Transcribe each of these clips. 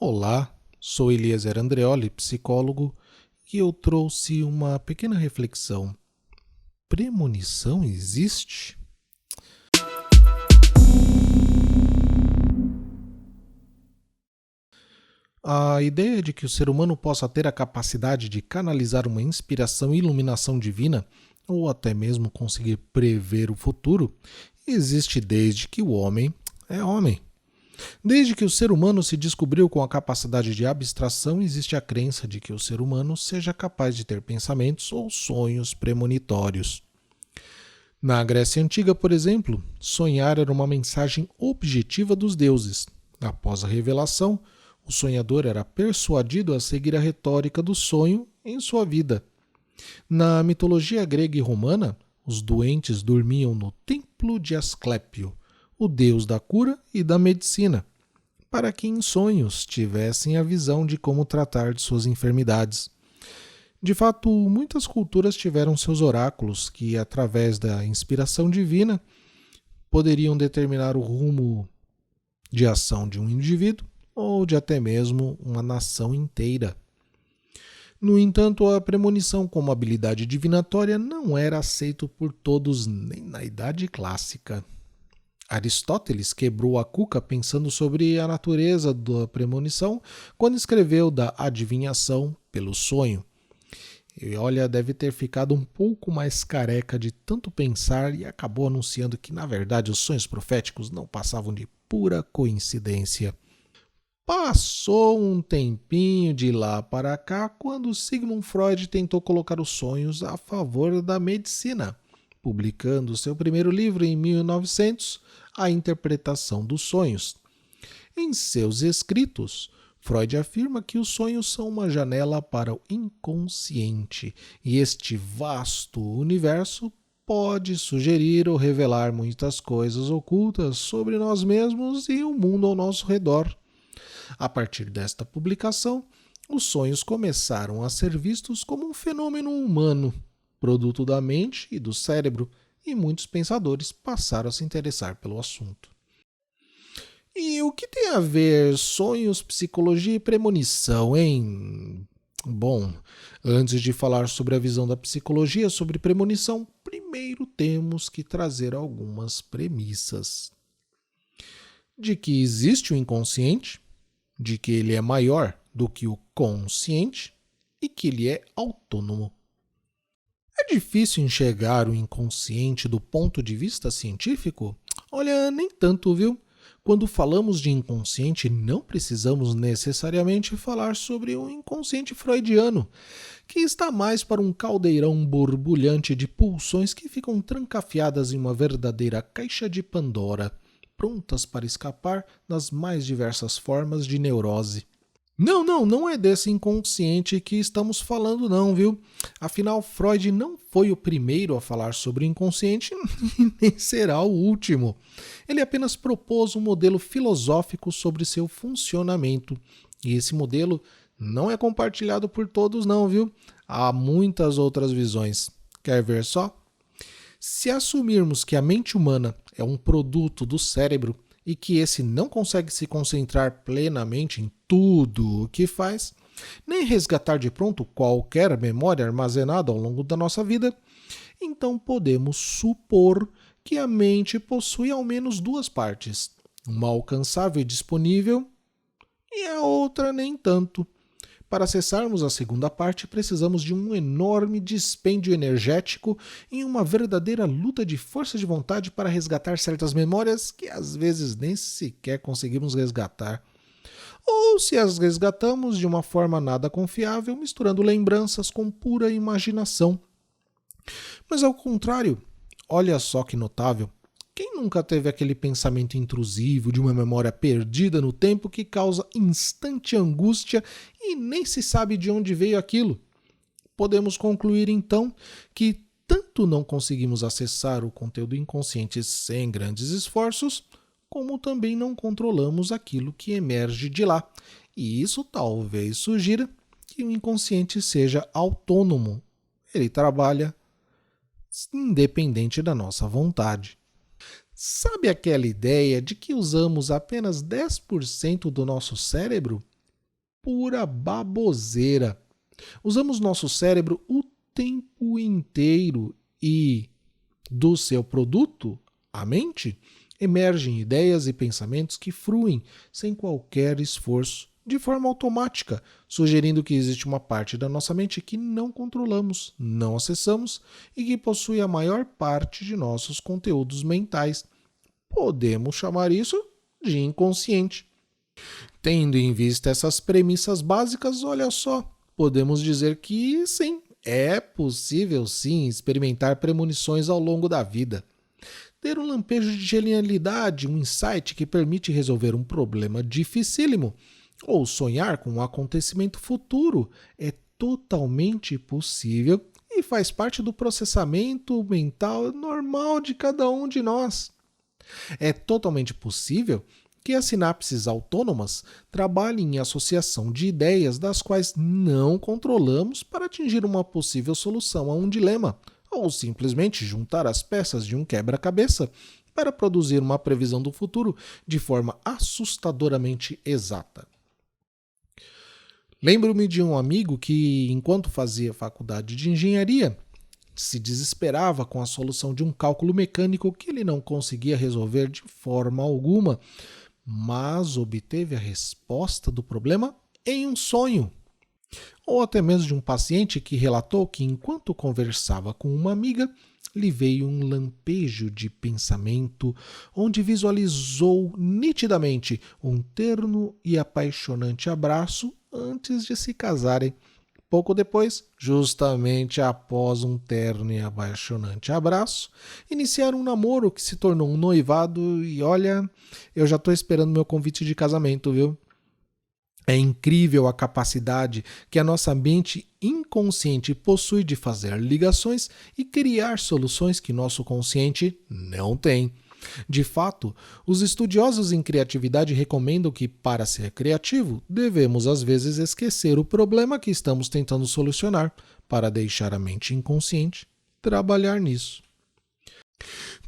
Olá, sou Eliezer Andreoli, psicólogo, e eu trouxe uma pequena reflexão. Premonição existe? A ideia de que o ser humano possa ter a capacidade de canalizar uma inspiração e iluminação divina, ou até mesmo conseguir prever o futuro, existe desde que o homem é homem. Desde que o ser humano se descobriu com a capacidade de abstração, existe a crença de que o ser humano seja capaz de ter pensamentos ou sonhos premonitórios. Na Grécia Antiga, por exemplo, sonhar era uma mensagem objetiva dos deuses. Após a revelação, o sonhador era persuadido a seguir a retórica do sonho em sua vida. Na mitologia grega e romana, os doentes dormiam no templo de Asclépio, o deus da cura e da medicina, para que em sonhos tivessem a visão de como tratar de suas enfermidades. De fato, muitas culturas tiveram seus oráculos que, através da inspiração divina, poderiam determinar o rumo de ação de um indivíduo ou de até mesmo uma nação inteira. No entanto, a premonição como habilidade divinatória não era aceito por todos nem na Idade Clássica. Aristóteles quebrou a cuca pensando sobre a natureza da premonição quando escreveu da adivinhação pelo sonho. E olha, deve ter ficado um pouco mais careca de tanto pensar e acabou anunciando que, na verdade, os sonhos proféticos não passavam de pura coincidência. Passou um tempinho de lá para cá quando Sigmund Freud tentou colocar os sonhos a favor da medicina, publicando seu primeiro livro em 1900, A Interpretação dos Sonhos. Em seus escritos, Freud afirma que os sonhos são uma janela para o inconsciente e este vasto universo pode sugerir ou revelar muitas coisas ocultas sobre nós mesmos e o mundo ao nosso redor. A partir desta publicação, os sonhos começaram a ser vistos como um fenômeno humano, produto da mente e do cérebro, e muitos pensadores passaram a se interessar pelo assunto. E o que tem a ver sonhos, psicologia e premonição, hein? Bom, antes de falar sobre a visão da psicologia sobre premonição, primeiro temos que trazer algumas premissas. De que existe o inconsciente, de que ele é maior do que o consciente e que ele é autônomo. É difícil enxergar o inconsciente do ponto de vista científico? Olha, nem tanto, viu? Quando falamos de inconsciente, não precisamos necessariamente falar sobre o inconsciente freudiano, que está mais para um caldeirão borbulhante de pulsões que ficam trancafiadas em uma verdadeira caixa de Pandora, prontas para escapar das mais diversas formas de neurose. Não é desse inconsciente que estamos falando não, viu? Afinal, Freud não foi o primeiro a falar sobre o inconsciente e nem será o último. Ele apenas propôs um modelo filosófico sobre seu funcionamento. E esse modelo não é compartilhado por todos não, viu? Há muitas outras visões. Quer ver só? Se assumirmos que a mente humana é um produto do cérebro e que esse não consegue se concentrar plenamente em tudo o que faz, nem resgatar de pronto qualquer memória armazenada ao longo da nossa vida, então podemos supor que a mente possui ao menos duas partes, uma alcançável e disponível e a outra nem tanto. Para acessarmos a segunda parte, precisamos de um enorme dispêndio energético em uma verdadeira luta de força de vontade para resgatar certas memórias que às vezes nem sequer conseguimos resgatar. Ou se as resgatamos de uma forma nada confiável, misturando lembranças com pura imaginação. Mas ao contrário, olha só que notável. Quem nunca teve aquele pensamento intrusivo de uma memória perdida no tempo que causa instante angústia e nem se sabe de onde veio aquilo? Podemos concluir então que tanto não conseguimos acessar o conteúdo inconsciente sem grandes esforços, como também não controlamos aquilo que emerge de lá. E isso talvez sugira que o inconsciente seja autônomo. Ele trabalha independente da nossa vontade. Sabe aquela ideia de que usamos apenas 10% do nosso cérebro pura baboseira. Usamos nosso cérebro o tempo inteiro e, do seu produto, a mente, emergem ideias e pensamentos que fruem sem qualquer esforço, de forma automática, sugerindo que existe uma parte da nossa mente que não controlamos, não acessamos e que possui a maior parte de nossos conteúdos mentais. Podemos chamar isso de inconsciente. Tendo em vista essas premissas básicas, olha só, podemos dizer que sim, é possível sim experimentar premonições ao longo da vida. Ter um lampejo de genialidade, um insight que permite resolver um problema dificílimo, ou sonhar com um acontecimento futuro é totalmente possível e faz parte do processamento mental normal de cada um de nós. É totalmente possível que as sinapses autônomas trabalhem em associação de ideias das quais não controlamos para atingir uma possível solução a um dilema, ou simplesmente juntar as peças de um quebra-cabeça para produzir uma previsão do futuro de forma assustadoramente exata. Lembro-me de um amigo que, enquanto fazia faculdade de engenharia, se desesperava com a solução de um cálculo mecânico que ele não conseguia resolver de forma alguma, mas obteve a resposta do problema em um sonho. Ou até mesmo de um paciente que relatou que, enquanto conversava com uma amiga, lhe veio um lampejo de pensamento, onde visualizou nitidamente um terno e apaixonante abraço antes de se casarem. Pouco depois, justamente após um terno e apaixonante abraço, iniciaram um namoro que se tornou um noivado e olha, eu já estou esperando meu convite de casamento, viu? É incrível a capacidade que a nossa mente inconsciente possui de fazer ligações e criar soluções que nosso consciente não tem. De fato, os estudiosos em criatividade recomendam que, para ser criativo, devemos às vezes esquecer o problema que estamos tentando solucionar para deixar a mente inconsciente trabalhar nisso.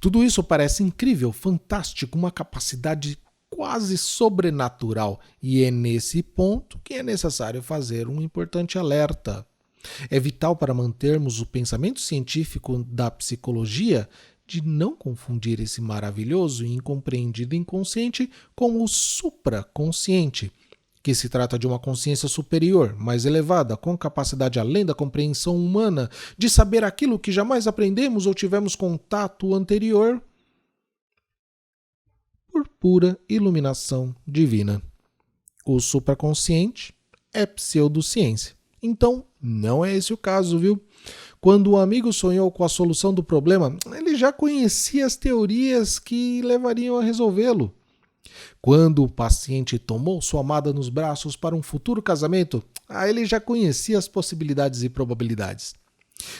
Tudo isso parece incrível, fantástico, uma capacidade quase sobrenatural, e é nesse ponto que é necessário fazer um importante alerta. É vital para mantermos o pensamento científico da psicologia de não confundir esse maravilhoso e incompreendido inconsciente com o supraconsciente, que se trata de uma consciência superior, mais elevada, com capacidade além da compreensão humana, de saber aquilo que jamais aprendemos ou tivemos contato anterior, por pura iluminação divina. O supraconsciente é pseudociência. Então, não é esse o caso, viu? Quando o amigo sonhou com a solução do problema, ele já conhecia as teorias que levariam a resolvê-lo. Quando o paciente tomou sua amada nos braços para um futuro casamento, ele já conhecia as possibilidades e probabilidades.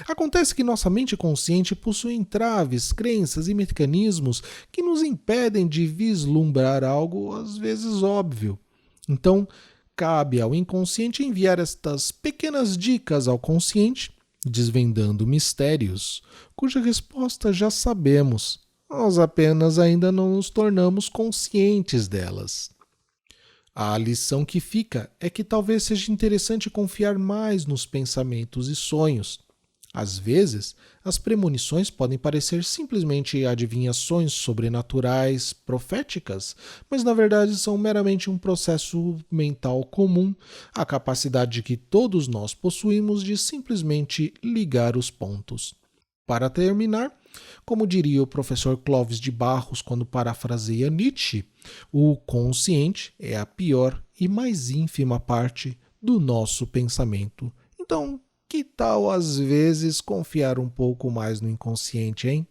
Acontece que nossa mente consciente possui entraves, crenças e mecanismos que nos impedem de vislumbrar algo às vezes óbvio. Então, cabe ao inconsciente enviar estas pequenas dicas ao consciente, desvendando mistérios, cuja resposta já sabemos, nós apenas ainda não nos tornamos conscientes delas. A lição que fica é que talvez seja interessante confiar mais nos pensamentos e sonhos. Às vezes, as premonições podem parecer simplesmente adivinhações sobrenaturais, proféticas, mas na verdade são meramente um processo mental comum, a capacidade que todos nós possuímos de simplesmente ligar os pontos. Para terminar, como diria o professor Clóvis de Barros quando parafraseia Nietzsche, o consciente é a pior e mais ínfima parte do nosso pensamento. Então, que tal às vezes confiar um pouco mais no inconsciente, hein?